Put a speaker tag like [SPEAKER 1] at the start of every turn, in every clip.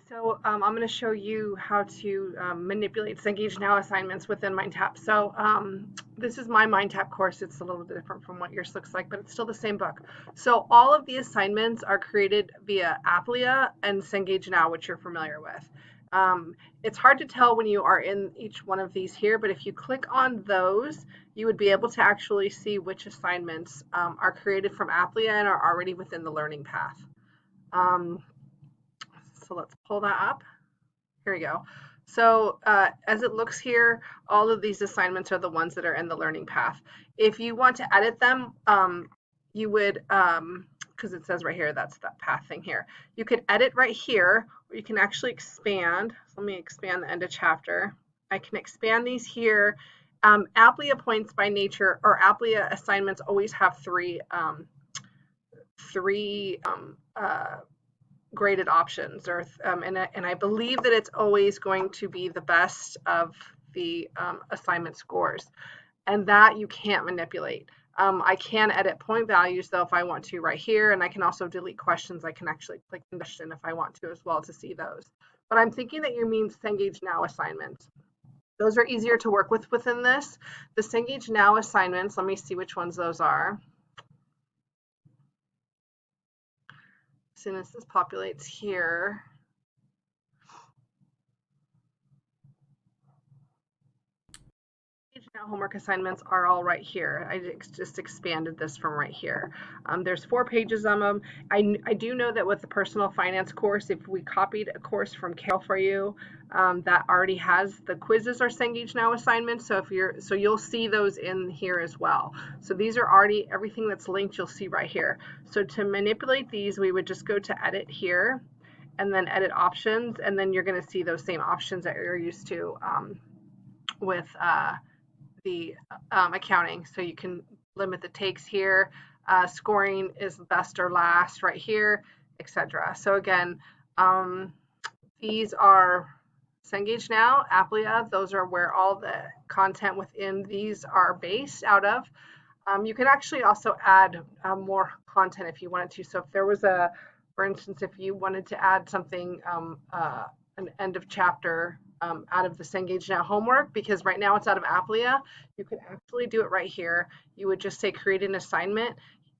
[SPEAKER 1] So I'm going to show you how to manipulate Cengage Now assignments within MindTap. So this is my MindTap course. It's a little bit different from what yours looks like, but it's still the same book. So all of the assignments are created via Applia and Cengage Now, which you're familiar with. It's hard to tell when you are in each one of these here, but if you click on those, you would be able to actually see which assignments are created from Applia and are already within the learning path. Um, so let's pull that up. Here we go. So as it looks here, all of these assignments are the ones that are in the learning path. If you want to edit them, you would, because it says right here, that's that path thing here. You could edit right here, or you can actually expand. So let me expand the end of chapter. I can expand these here. Applia points by nature, or Applia assignments always have three graded options, or and I believe that it's always going to be the best of the assignment scores, and that you can't manipulate. I can edit point values though if I want to right here, and I can also delete questions. I can actually click question if I want to as well to see those. But I'm thinking that you mean Cengage Now assignments. Those are easier to work with within this. The Cengage Now assignments, let me see which ones those are. As soon as this populates here, Now homework assignments are all right here. I just expanded this from right here. There's 4 pages of them. I do know that with the personal finance course, if we copied a course from Carol for you, that already has the quizzes are Cengage Now assignments. So you'll see those in here as well. So these are already everything that's linked. You'll see right here. So to manipulate these, we would just go to edit here, and then edit options, and then you're going to see those same options that you're used to with the accounting. So you can limit the takes here. Scoring is best or last right here, etc. So again, these are Cengage Now, Applia. Those are where all the content within these are based out of. You could actually also add more content if you wanted to. So if there was for instance, if you wanted to add something, an end of chapter out of the Cengage Now homework, because right now it's out of Applia, you could actually do it right here. You would just say create an assignment,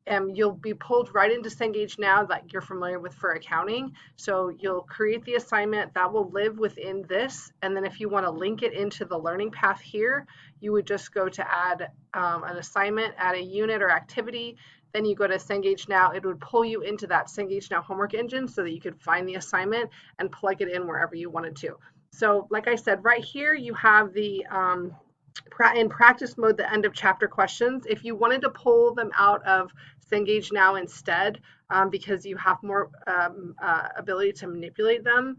[SPEAKER 1] and you'll be pulled right into Cengage Now that you're familiar with for accounting. So you'll create the assignment that will live within this, and then if you want to link it into the learning path here, you would just go to add an assignment, add a unit or activity, then you go to Cengage Now. It would pull you into that Cengage Now homework engine so that you could find the assignment and plug it in wherever you wanted to. So like I said, right here you have the in practice mode, the end of chapter questions. If you wanted to pull them out of Cengage Now instead, because you have more ability to manipulate them,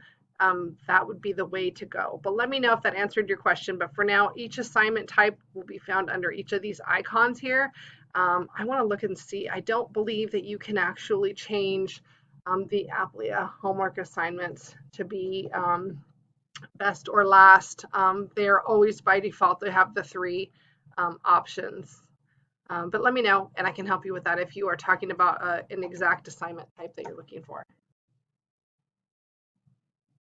[SPEAKER 1] that would be the way to go. But let me know if that answered your question. But for now, each assignment type will be found under each of these icons here. I want to look and see. I don't believe that you can actually change the Applia homework assignments to be best or last. They're always by default, they have the 3 options. But let me know and I can help you with that if you are talking about an exact assignment type that you're looking for.